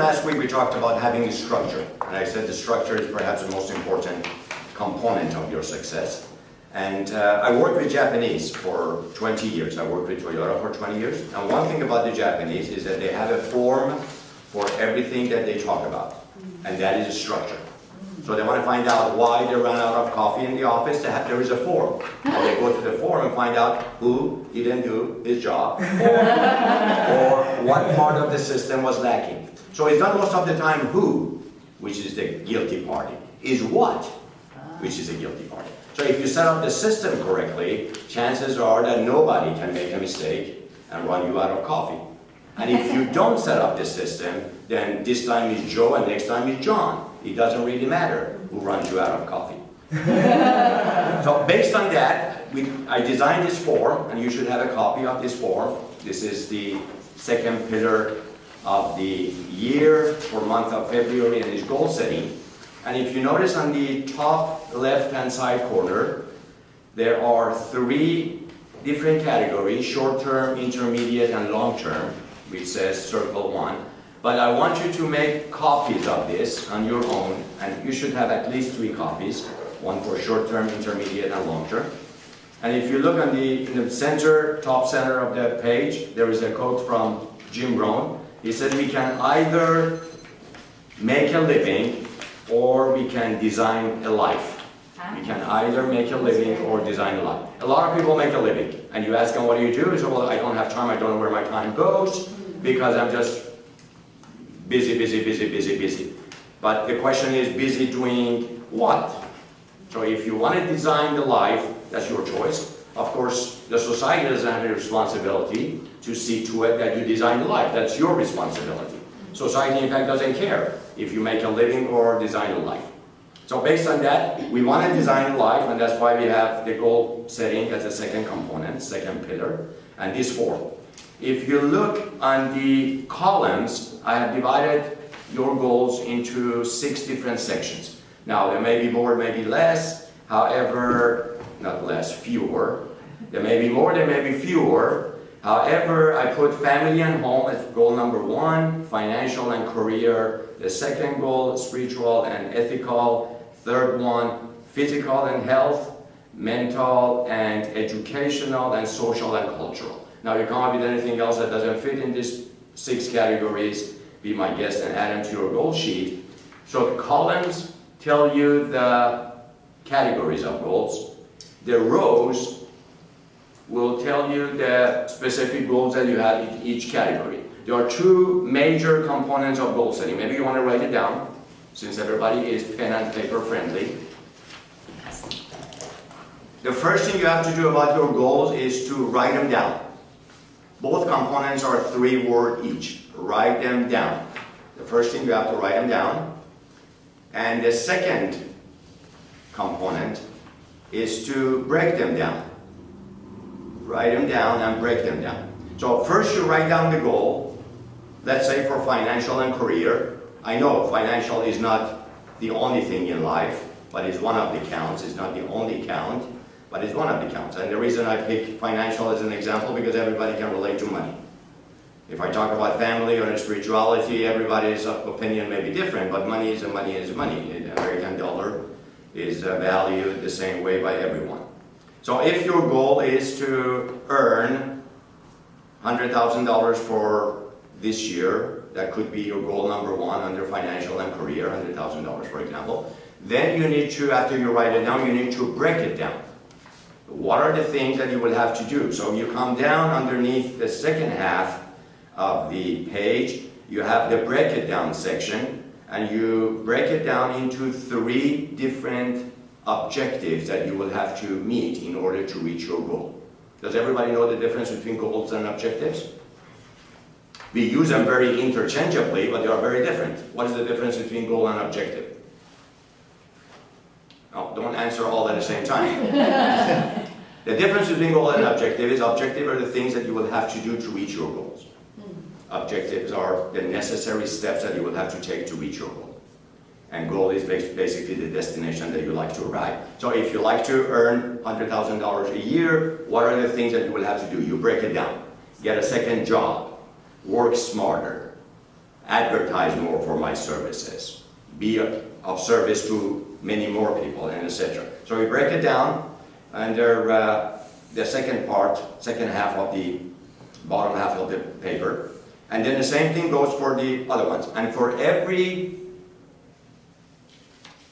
last week we talked about having a structure, and I said the structure is perhaps the most important component of your success. And I worked with Japanese for 20 years. I worked with Toyota for 20 years. And one thing about the Japanese is that they have a form for everything that they talk about, and that is a structure. So they want to find out why they ran out of coffee in the office. There is a form. And they go to the form and find out who didn't do his job or what part of the system was lacking. So it's not most of the time who, which is the guilty party, is what, which is a guilty party. So if you set up the system correctly, chances are that nobody can make a mistake and run you out of coffee. And if you don't set up the system, then this time is Joe and next time is John. It doesn't really matter who runs you out of coffee. So based on that, I designed this form, and you should have a copy of this form. This is the second pillar of the year for month of February, and is goal setting. And if you notice on the top left-hand side corner, there are 3 different categories: short-term, intermediate, and long-term, which says circle 1. But I want you to make copies of this on your own, and you should have at least 3 copies, one for short-term, intermediate, and long-term. And if you look on in the center, top center of the page, there is a quote from Jim Rohn. He said, we can either make a living or we can design a life. We can either make a living or design a life. A lot of people make a living, and you ask them, what do you do? They say, well, I don't have time, I don't know where my time goes, because I'm just busy. But the question is, busy doing what? So if you want to design the life, that's your choice. Of course, the society doesn't have a responsibility to see to it that you design the life. That's your responsibility. Society, in fact, doesn't care if you make a living or design a life. So based on that, we want to design a life, and that's why we have the goal setting as a second component, second pillar, and this form. If you look on the columns, I have divided your goals into 6 different sections. Now, there may be more, maybe less. However, not less, fewer. There may be more, there may be fewer. However, I put family and home as goal number 1, financial and career. The second goal, spiritual and ethical. Third one, physical and health, mental and educational, and social and cultural. Now, you come up with anything else that doesn't fit in these 6 categories, be my guest and add them to your goal sheet. So the columns tell you the categories of goals. The rows will tell you the specific goals that you have in each category. There are 2 major components of goal setting. Maybe you want to write it down, since everybody is pen and paper friendly. The first thing you have to do about your goals is to write them down. Both components are 3 words each. Write them down. The first thing you have to write them down. And the second component is to break them down. Write them down and break them down. So first you write down the goal. Let's say for financial and career. I know financial is not the only thing in life, but it's one of the counts. It's not the only count, but it's one of the counts. And the reason I pick financial as an example, because everybody can relate to money. If I talk about family or spirituality, everybody's opinion may be different, but money is money is money. The American dollar is valued the same way by everyone. So if your goal is to earn $100,000 for this year, that could be your goal number 1 under financial and career, $100,000 for example, then you need to, after you write it down, you need to break it down. What are the things that you will have to do? So you come down underneath the second half of the page, you have the break it down section, and you break it down into 3 different objectives that you will have to meet in order to reach your goal. Does everybody know the difference between goals and objectives? We use them very interchangeably, but they are very different. What is the difference between goal and objective? No, don't answer all at the same time. The difference between goal and objective is objective are the things that you will have to do to reach your goals. Objectives are the necessary steps that you will have to take to reach your goal. And goal is basically the destination that you like to arrive. So if you like to earn $100,000 a year, what are the things that you will have to do? You break it down. Get a second job. Work smarter. advertise more for my services, be of service to many more people, and etc. So we break it down under the second half of the bottom half of the paper. And then the same thing goes for the other ones. And for every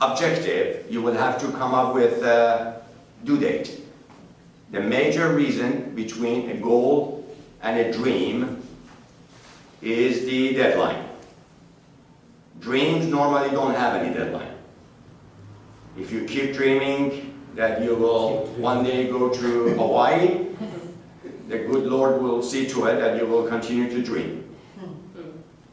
objective, you will have to come up with a due date. The major reason between a goal and a dream is the deadline. Dreams normally don't have any deadline. If you keep dreaming that you will one day go to Hawaii, the good Lord will see to it that you will continue to dream.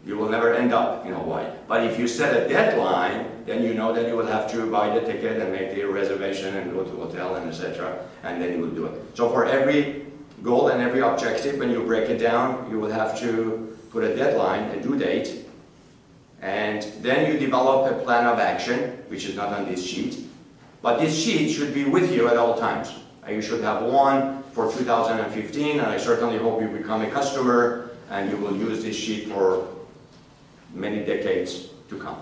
You will never end up in Hawaii. But if you set a deadline, then you know that you will have to buy the ticket and make the reservation and go to the hotel and etc. And then you will do it. So for every goal and every objective, when you break it down, you will have to put a deadline, a due date, and then you develop a plan of action, which is not on this sheet. But this sheet should be with you at all times. You should have one for 2015, and I certainly hope you become a customer and you will use this sheet for many decades to come.